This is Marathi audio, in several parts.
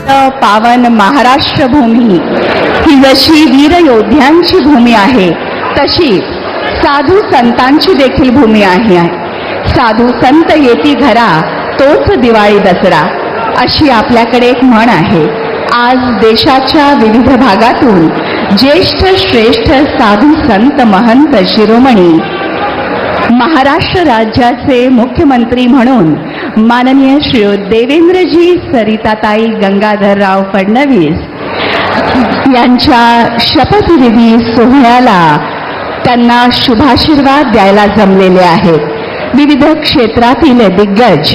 पावन महाराष्ट्र भूमी ही जशी वीर योद्ध्यांची भूमी आहे, तशी साधू संतांची देखील भूमी आहे. साधू संत येती घरा तोच दिवाळी दसरा, अशी आपल्याकडे एक म्हण आहे. आज देशाच्या विविध भागातून ज्येष्ठ श्रेष्ठ साधू संत महंत शिरोमणी महाराष्ट्र राज्याचे मुख्यमंत्री म्हणून माननीय श्री देवेंद्रजी सरिताताई गंगाधरराव फडणवीस यांच्या शपथविधी सोहळ्याला त्यांना शुभाशीर्वाद द्यायला जमलेले आहेत. विविध क्षेत्रातील दिग्गज,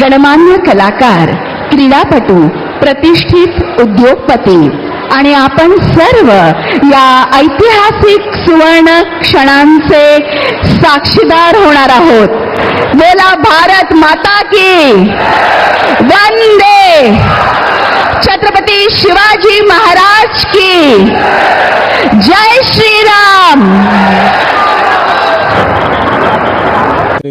गणमान्य कलाकार, क्रीडापटू, प्रतिष्ठित उद्योगपती आणि आपण सर्व या ऐतिहासिक सुवर्ण क्षणांचे साक्षीदार होणार आहोत. बोला भारत माता की वंदे, छत्रपती शिवाजी महाराज की जय श्री राम.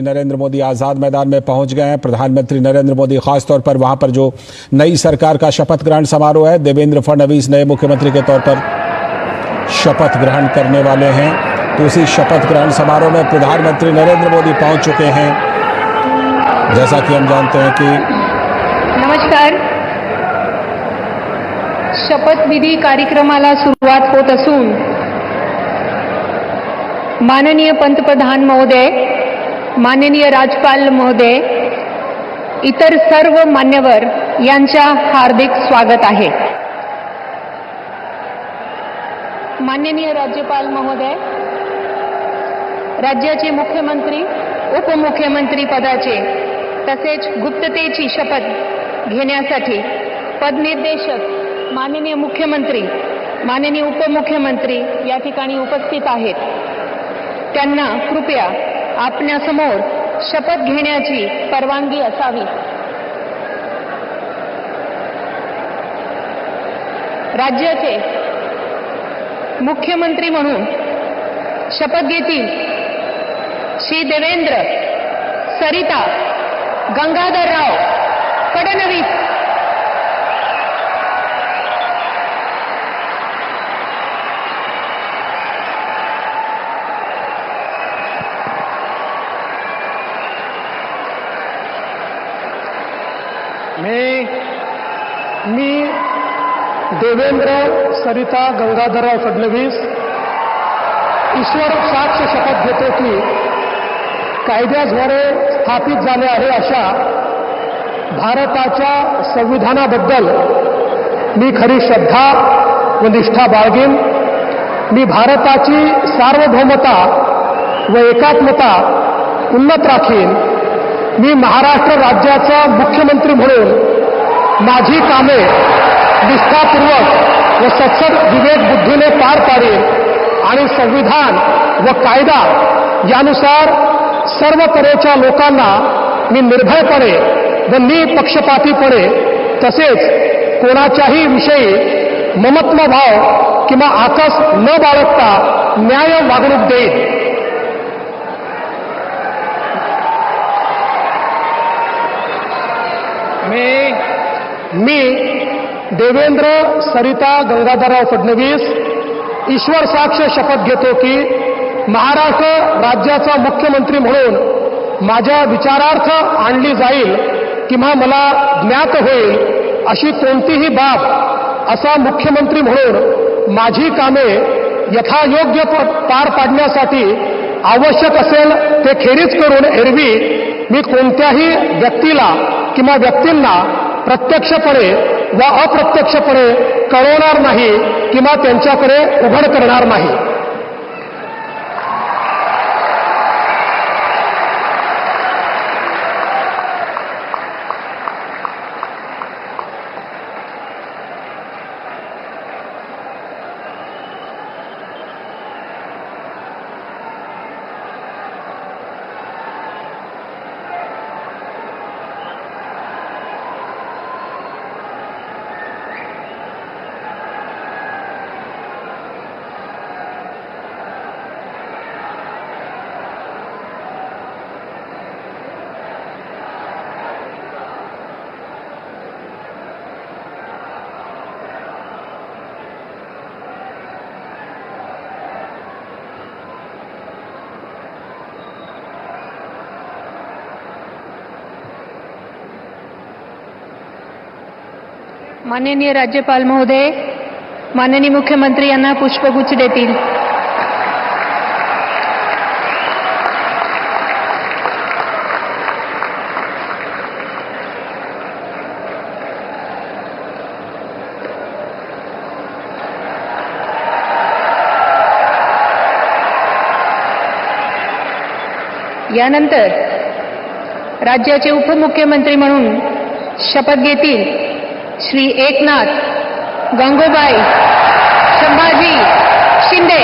नरेंद्र मोदी आजाद मैदान में पहुंच गए हैं. प्रधानमंत्री नरेंद्र मोदी खासतौर पर वहां पर जो नई सरकार का शपथ ग्रहण समारोह है, देवेंद्र फडणवीस नए मुख्यमंत्री के तौर पर शपथ ग्रहण करने वाले हैं. तो उसी शपथ ग्रहण समारोह में प्रधानमंत्री नरेंद्र मोदी पहुंच चुके हैं. जैसा कि हम जानते हैं कि नमस्कार. शपथविधी कार्यक्रमाला सुरुवात होत असून माननीय पंतप्रधान महोदय, माननीय राज्यपाल महोदय, इतर सर्व मान्यवर यांच्या हार्दिक स्वागत आहे. माननीय राज्यपाल महोदय, राज्याचे मुख्यमंत्री, उपमुख्यमंत्री पदाचे तसेच गुप्ततेची शपथ घेण्यासाठी पदनिर्देशक माननीय मुख्यमंत्री, माननीय उपमुख्यमंत्री या ठिकाणी उपस्थित आहेत. त्यांना कृपया आपल्यासमोर शपथ घेण्याची परवानगी असावी. राज्याचे मुख्यमंत्री म्हणून शपथ घेतील श्री देवेंद्र सरिता गंगाधरराव फडणवीस. मी देवेंद्र सरिता गंगाधरराव फडणवीस ईश्वर साक्ष शपथ घेतो की कायद्याद्वारे स्थापित झाले आहे अशा भारताच्या संविधानाबद्दल मी खरी श्रद्धा व निष्ठा बाळगेन. मी भारताची सार्वभौमता व एकात्मता उन्नत राखीन. मी महाराष्ट्र राज्याचा मुख्यमंत्री म्हणून माझी कामे निष्ठापूर्वक व सत्सद विवेक बुद्धीने पार पाडेन आणि संविधान व कायदा यानुसार सर्व तऱ्हेच्या लोकांना मी निर्भयपणे व निपक्षपातीपणे तसेच कोणाच्याही विषयी ममत्वभाव किंवा आकस न बाळगता न्याय वागणूक देईन. मी देवेंद्र सरिता गंगाधरराव फडणवीस ईश्वर साक्ष शपथ घेतो की महाराष्ट्र राज्याचा मुख्यमंत्री म्हणून माझ्या विचारार्थ आणली जाईल किंवा मला ज्ञात होईल अशी कोणतीही बाब असा मुख्यमंत्री म्हणून माझी कामे यथायोग्य पार पाडण्यासाठी आवश्यक असेल ते खेरीज करून एरवी मी कोणत्याही व्यक्तीला किंवा व्यक्तींना प्रत्यक्षपणे व अप्रत्यक्षपणे कळवणार नाही किंवा त्यांच्याकडे उघड करणार नाही. माननीय राज्यपाल महोदय माननीय मुख्यमंत्री यांना पुष्पगुच्छ देतील. यानंतर राज्याचे उपमुख्यमंत्री म्हणून शपथ घेतील श्री एकनाथ गंगूबाई संभाजी शिंदे.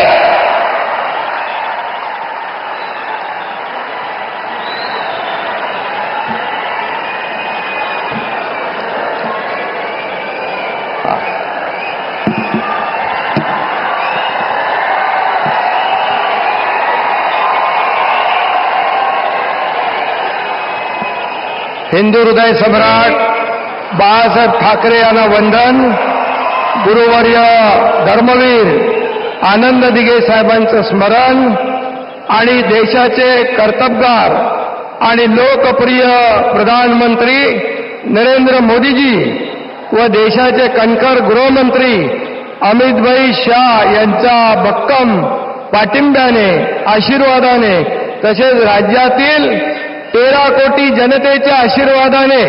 हिंदू हृदय सम्राट बाळासाहेब ठाकरे यांना वंदन. गुरुवर्य धर्मवीर आनंद दिघे साहेबांचं स्मरण आणि देशाचे कर्तबगार आणि लोकप्रिय प्रधानमंत्री नरेंद्र मोदीजी व देशाचे कणखर गृहमंत्री अमितभाई शाह यांच्या भक्कम पाठिंब्याने आशीर्वादाने तसेच राज्यातील 13 कोटी जनतेच्या आशीर्वादाने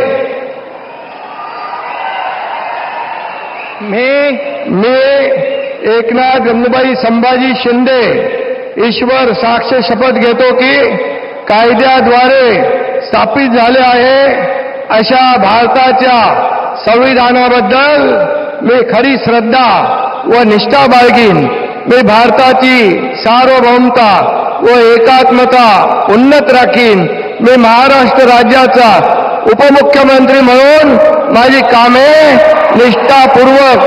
मी एकनाथ गंगूबाई संभाजी शिंदे ईश्वर साक्ष शपथ घेतो की कायद्याद्वारे स्थापित झाले आहे अशा भारताच्या संविधानाबद्दल मी खरी श्रद्धा व निष्ठा बाळगीन. मी भारताची सार्वभौमता व एकात्मता उन्नत राखीन. मी महाराष्ट्र राज्याचा उपमुख्यमंत्री म्हणून माझी कामे निष्ठापूर्वक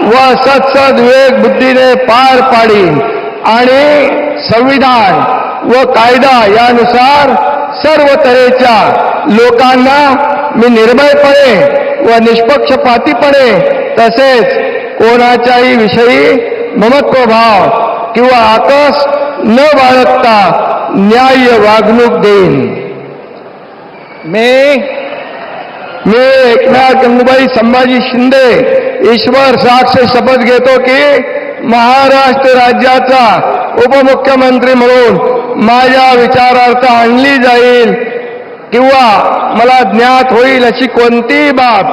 व सत्सद विवेक बुद्धीने पार पाडीन आणि संविधान व कायदा यानुसार सर्व तऱ्हेच्या लोकांना मी निर्भयपणे व निष्पक्षपातीपणे तसेच कोणाच्याही विषयी ममत्वभाव किंवा आकस न बाळगता न्याय्य वागणूक देईन. मी एकनाथ गंगूबाई संभाजी शिंदे ईश्वर साक्ष शपथ घेतो की महाराष्ट्र राज्याचा उपमुख्यमंत्री म्हणून माझ्या विचारार्थ आणली जाईल किंवा मला ज्ञात होईल अशी कोणतीही बाब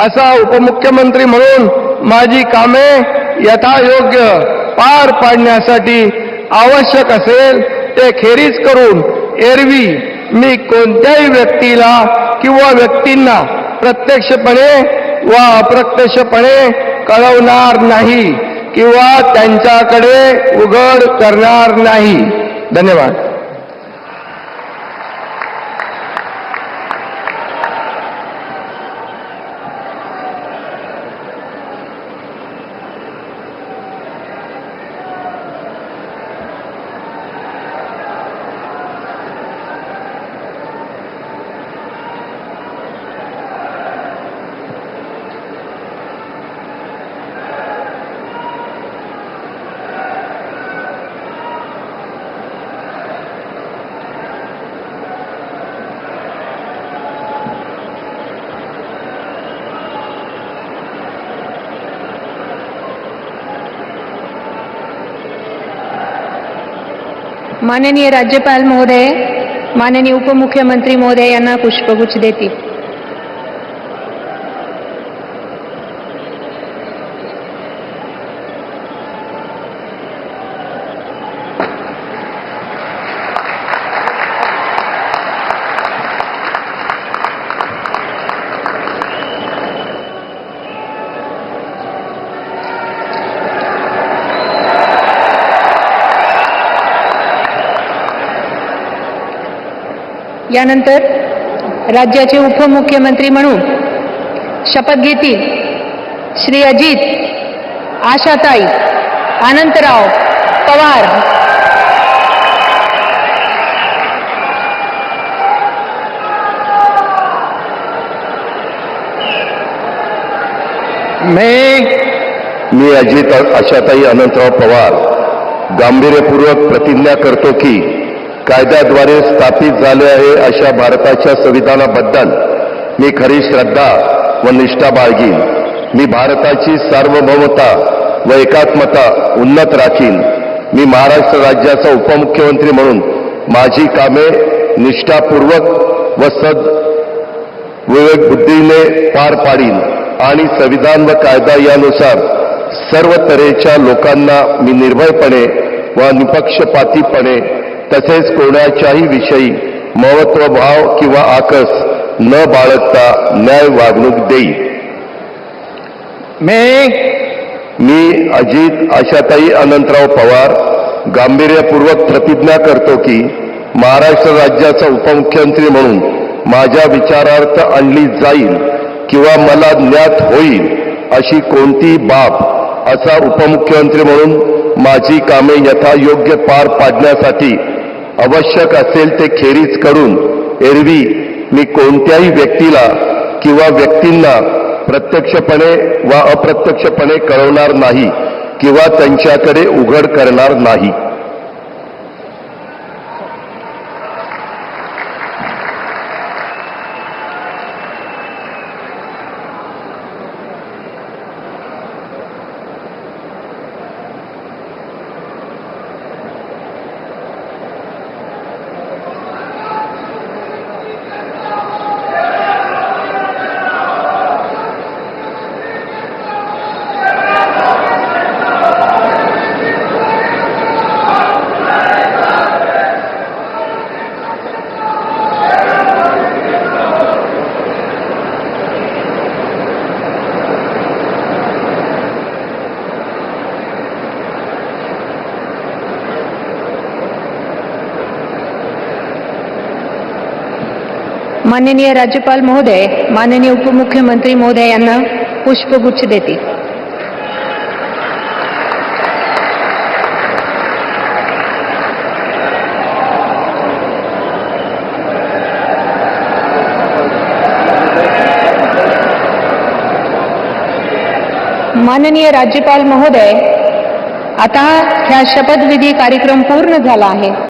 असा उपमुख्यमंत्री म्हणून माझी कामे यथायोग्य पार पाडण्यासाठी आवश्यक असेल ते खेरीज करून एरवी मी कोणत्याही व्यक्तीला किंवा व्यक्तींना प्रत्यक्षपणे व अप्रत्यक्षपणे कळवणार नाही किंवा त्यांच्याकडे उघड करणार नाही. धन्यवाद. माननीय राज्यपाल महोदय माननीय उपमुख्यमंत्री महोदय यांना पुष्पगुच्छ देतील. यानंतर राज्याचे उपमुख्यमंत्री म्हणून शपथ घेतील श्री अजित आशाताई अनंतराव पवार. मी अजित आशाताई अनंतराव पवार गांभीर्यपूर्वक प्रतिज्ञा करतो की कायद्याद्वारे स्थापित झाले आहे अशा भारताच्या संविधानाबद्दल मी खरी श्रद्धा व निष्ठा बाळगीन. मी भारताची सार्वभौमता व एकात्मता उन्नत राखीन. मी महाराष्ट्र राज्याचा उपमुख्यमंत्री म्हणून माझी कामे निष्ठापूर्वक व विवेकबुद्धीने पार पाडीन आणि संविधान व कायदा यानुसार सर्व तऱ्हेच्या लोकांना मी निर्भयपणे व निपक्षपातीपणे तसेच कोणाच्याही विषयी महत्वभाव किंवा आकस न बाळगता न्याय वागणूक देईन. मी अजित आशाताई अनंतराव पवार गांभीर्यपूर्वक प्रतिज्ञा करतो की महाराष्ट्र राज्याचा उपमुख्यमंत्री म्हणून माझ्या विचारार्थ आणली जाईल किंवा मला ज्ञात होईल अशी कोणतीही बाब असा उपमुख्यमंत्री म्हणून माझी कामे यथायोग्य पार पाडण्यासाठी आवश्यक असेल ते खेरीज करून एरवी मी कोणत्याही व्यक्तीला किंवा व्यक्तींना प्रत्यक्षपणे वा अप्रत्यक्षपणे कळवणार नाही किंवा त्यांच्याकडे उघड करणार नाही. माननीय राज्यपाल महोदय माननीय उपमुख्यमंत्री महोदय यांना पुष्पगुच्छ देतील. माननीय राज्यपाल महोदय, आता ह्या शपथविधी कार्यक्रम पूर्ण झाला आहे.